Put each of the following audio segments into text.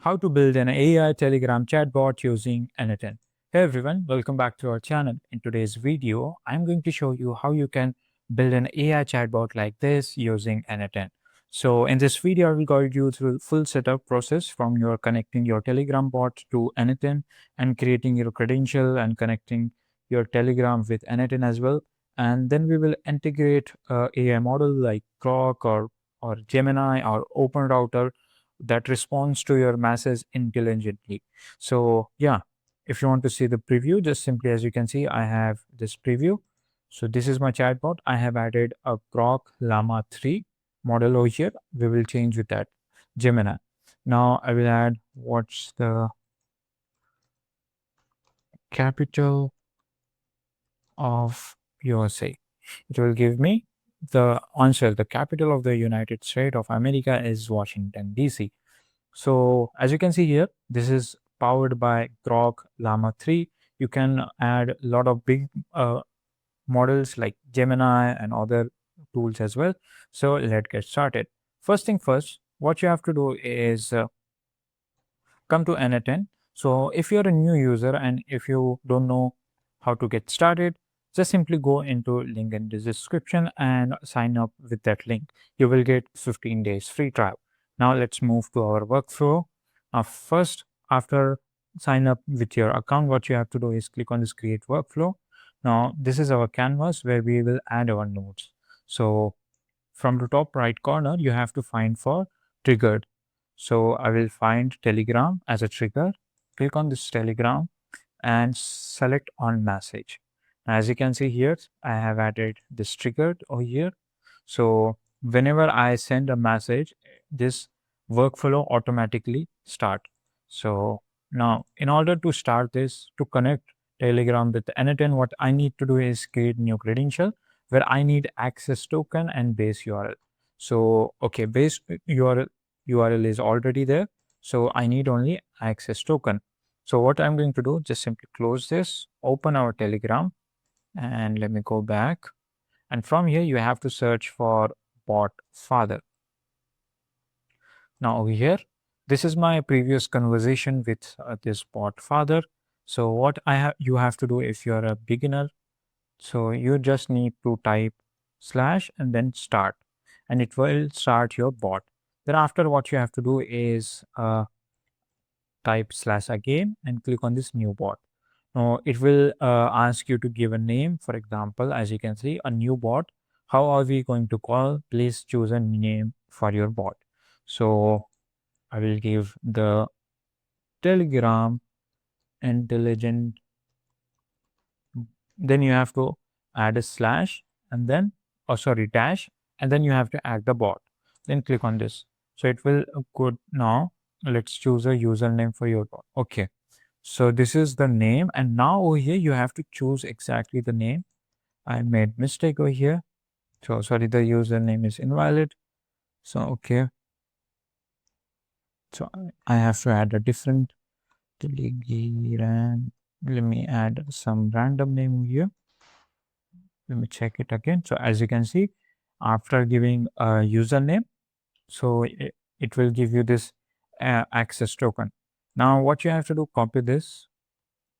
How to build an AI Telegram chatbot using n8n. Hey everyone, welcome back to our channel. In today's video, I'm going to show you how you can build an AI chatbot like this using n8n. So in this video, I will guide you through the full setup process from your connecting your Telegram bot to n8n and creating your credential and connecting your Telegram with n8n as well. And then we will integrate AI model like Grok or Gemini or OpenRouter that responds to your message intelligently. So yeah, if you want to see the preview, just simply as you can see, I have this preview. So this is my chatbot. I have added a Grok Llama 3 model over here. We will change with that Gemini. Now I will add what's the capital of USA. It will give me the answer. The capital of the United States of America is Washington, D.C. So as you can see here, this is powered by Grok Llama 3. You can add a lot of big models like Gemini and other tools as well. So let's get started. First thing first, what you have to do is come to n8n. So if you're a new user and if you don't know how to get started, just simply go into link in the description and sign up with that link. You will get 15 days free trial. Now let's move to our workflow. First, after sign up with your account, what you have to do is click on this create workflow. Now this is our canvas where we will add our nodes. So from the top right corner, you have to find for triggered. So I will find Telegram as a trigger, click on this Telegram and select on message. As you can see here, I have added this triggered over here. So whenever I send a message, this workflow automatically start. So now in order to start this, to connect Telegram with n8n, what I need to do is create new credential where I need access token and base URL. So okay, base URL is already there. So I need only access token. So what I'm going to do, just simply close this, open our Telegram, and let me go back. And from here, you have to search for bot father. Now over here, this is my previous conversation with this bot father. So what you have to do if you're a beginner, so you just need to type slash and then start, and it will start your bot. Then after, what you have to do is type slash again and click on this new bot. Now it will ask you to give a name. For example, as you can see, a new bot. How are we going to call? Please choose a name for your bot. So I will give the Telegram intelligent. Then you have to add a slash and then, oh sorry, dash, and then you have to add the bot. Then click on this. So it will go now. Let's choose a username for your bot. Okay. So this is the name, and now over here you have to choose exactly the name. I made mistake over here. So sorry, the username is invalid. So okay. So I have to add a different Telegram. Let me add some random name here. Let me check it again. So as you can see, after giving a username, so it will give you this access token. Now what you have to do, copy this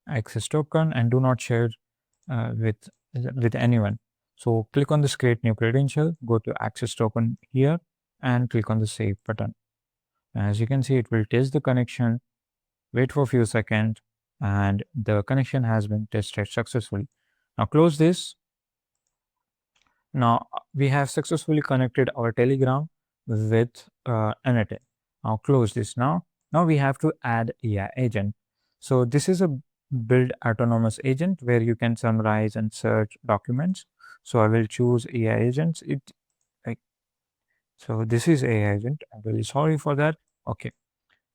access token and do not share with anyone. So click on this create new credential, go to access token here and click on the save button. As you can see, it will test the connection, wait for a few seconds, and the connection has been tested successfully. Now close this. Now we have successfully connected our Telegram with n8n. Now close this now. Now we have to add AI agent. So this is a build autonomous agent where you can summarize and search documents. So I will choose AI agents. So this is AI agent. I'm really sorry for that. Okay.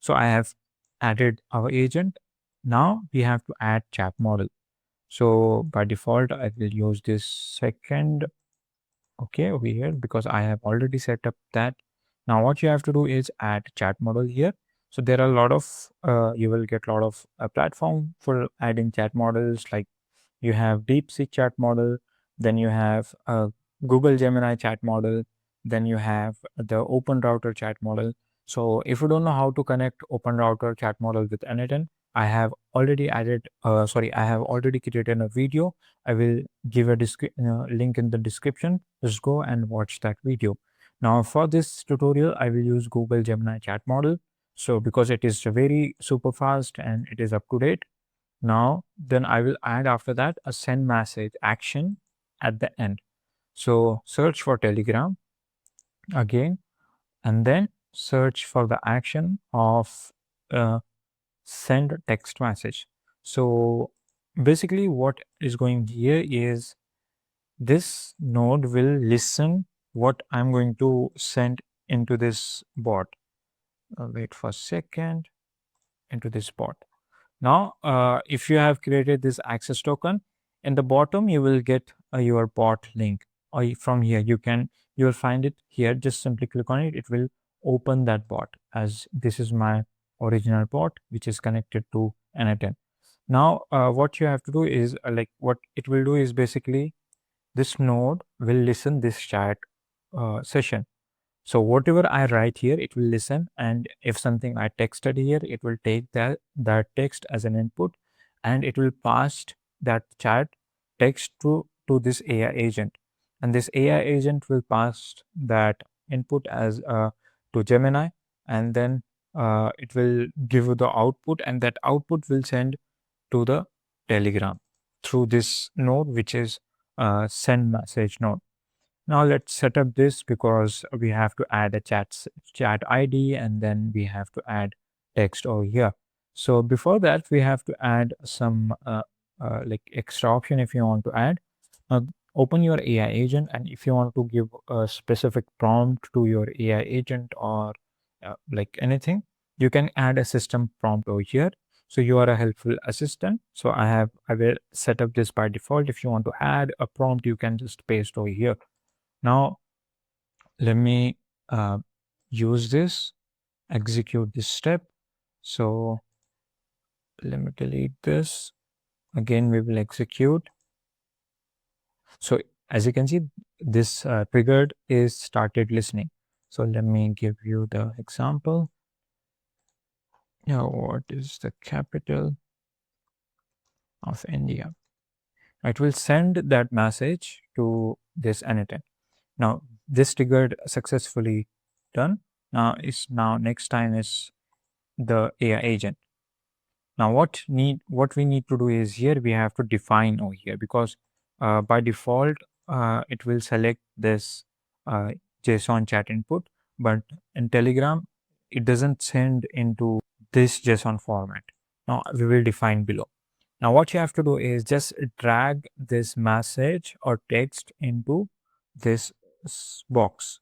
So I have added our agent. Now we have to add chat model. So by default, I will use this second over here because I have already set up that. Now what you have to do is add chat model here. So there are a lot of you will get a lot of platform for adding chat models, like you have DeepSeek chat model, then you have Google Gemini chat model, then you have the Open Router chat model. So if you don't know how to connect Open Router chat model with n8n, I have already I have already created a video. I will give a link in the description. Just go and watch that video. Now for this tutorial, I will use Google Gemini chat model. So because it is very super fast and it is up to date. Now, then I will add after that a send message action at the end. So search for Telegram again, and then search for the action of uh, send text message. So basically what is going here is this node will listen what I'm going to send into this bot. Wait for a second, into this bot. Now, if you have created this access token, in the bottom, you will get your bot link. Or from here, you will find it here. Just simply click on it. It will open that bot as this is my original bot, which is connected to n8n. Now, what you have to do is like what it will do is basically this node will listen this chat session. So whatever I write here, it will listen, and if something I texted here, it will take that text as an input, and it will pass that chat text to this AI agent, and this AI agent will pass that input as to Gemini, and then it will give you the output, and that output will send to the Telegram through this node, which is send message node. Now let's set up this because we have to add a chat ID and then we have to add text over here. So before that, we have to add some like extra option if you want to add. Uh, Open your AI agent, and if you want to give a specific prompt to your AI agent or like anything, you can add a system prompt over here. So you are a helpful assistant. So I will set up this by default. If you want to add a prompt, you can just paste over here. Now, let me uh, use this, execute this step. So let me delete this. Again, we will execute. So as you can see, this triggered is started listening. So let me give you the example. Now, what is the capital of India? It will send that message to this n8n. Now, this triggered successfully done. Now next time is the AI agent. Now what we need to do is here we have to define over here because by default it will select this uh, JSON chat input, but in Telegram it doesn't send into this JSON format. Now we will define below. Now what you have to do is just drag this message or text into this box.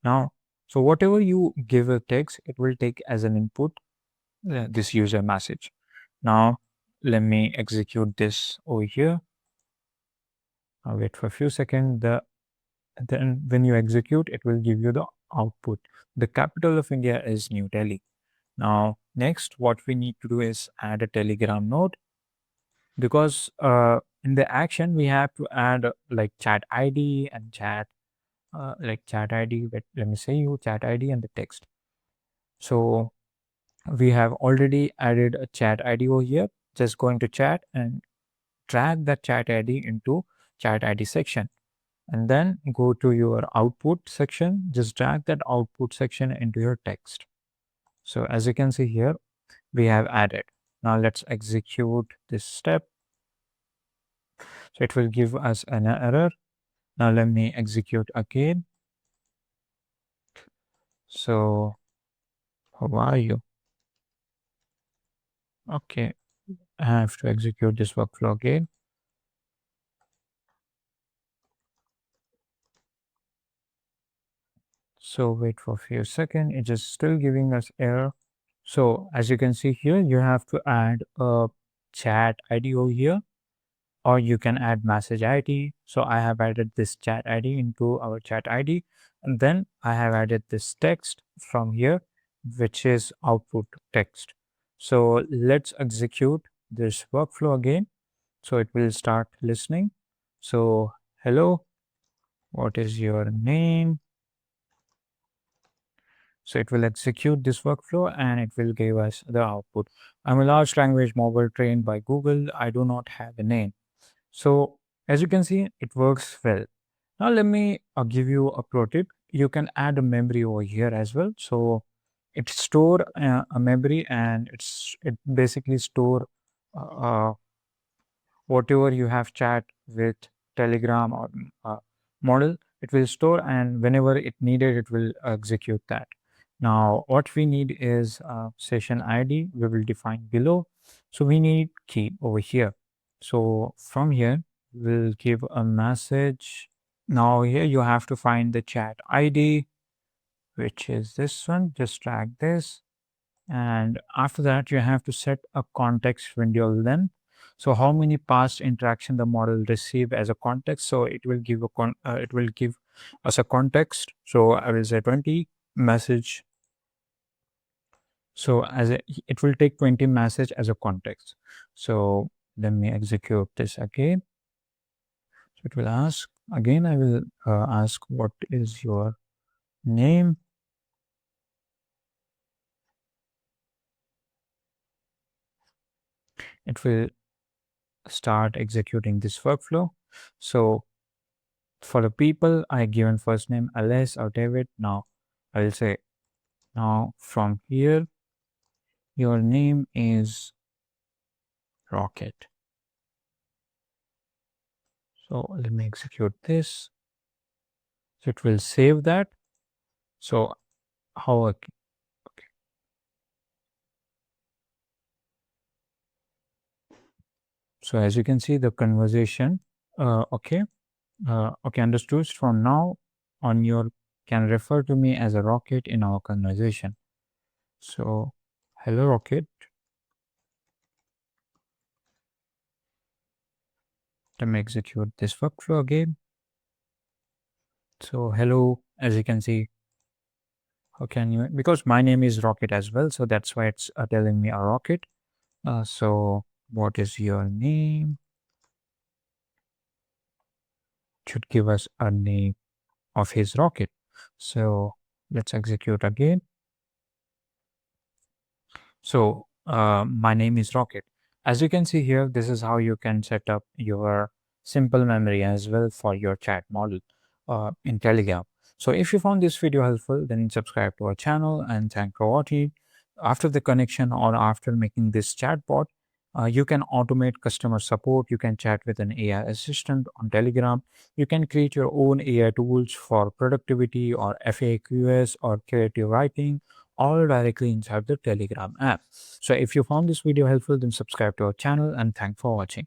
Now, so whatever you give a text, it will take as an input this user message. Now, let me execute this over here. I'll wait for a few seconds. Then when you execute, it will give you the output. The capital of India is New Delhi. Now, next, what we need to do is add a Telegram node because in the action, we have to add like chat ID and chat ID. But let me say you chat ID and the text. So we have already added a chat ID over here. Just go into chat and drag that chat ID into chat ID section, and then go to your output section. Just drag that output section into your text. So as you can see here, we have added. Now let's execute this step. So it will give us an error. Now let me execute again. So how are you? Okay, I have to execute this workflow again. So wait for a few seconds. It's just still giving us error. So as you can see here, you have to add a chat ID over here, or you can add message ID. So I have added this chat ID into our chat ID, and then I have added this text from here, which is output text. So let's execute this workflow again. So it will start listening. So hello, what is your name? So it will execute this workflow and it will give us the output. I'm a large language model trained by Google. I do not have a name. So as you can see, it works well. Now let me give you a pro tip. You can add a memory over here as well. So it store a memory, and it basically store uh, whatever you have chat with Telegram or model, it will store, and whenever it needed, it will execute that. Now, what we need is session ID. We will define below. So we need key over here. So from here, we'll give a message. Now here you have to find the chat ID, which is this one. Just drag this, and after that you have to set a context window length. So how many past interaction the model receive as a context. So it will give it will give us a context. So I will say 20 message. So it will take 20 message as a context. So let me execute this again. So it will ask again. I will ask, what is your name? It will start executing this workflow. So for the people, I given first name Alice or David. Now I will say, now from here, your name is Rocket. So let me execute this. So it will save that. So how okay. So as you can see, the conversation, okay, okay, understood. From now on, your can refer to me as a Rocket in our conversation. So hello, Rocket. Let me execute this workflow again. So hello, as you can see, how can you, because my name is Rocket as well, so that's why it's telling me a Rocket. So what is your name? Should give us a name of his rocket. So let's execute again. So my name is Rocket. As you can see here, this is how you can set up your simple memory as well for your chat model in Telegram. So if you found this video helpful, then subscribe to our channel, and thank for watching. After the connection or after making this chatbot, you can automate customer support. You can chat with an AI assistant on Telegram. You can create your own AI tools for productivity or FAQs or creative writing, all directly inside the Telegram app. So if you found this video helpful, then subscribe to our channel, and thanks for watching.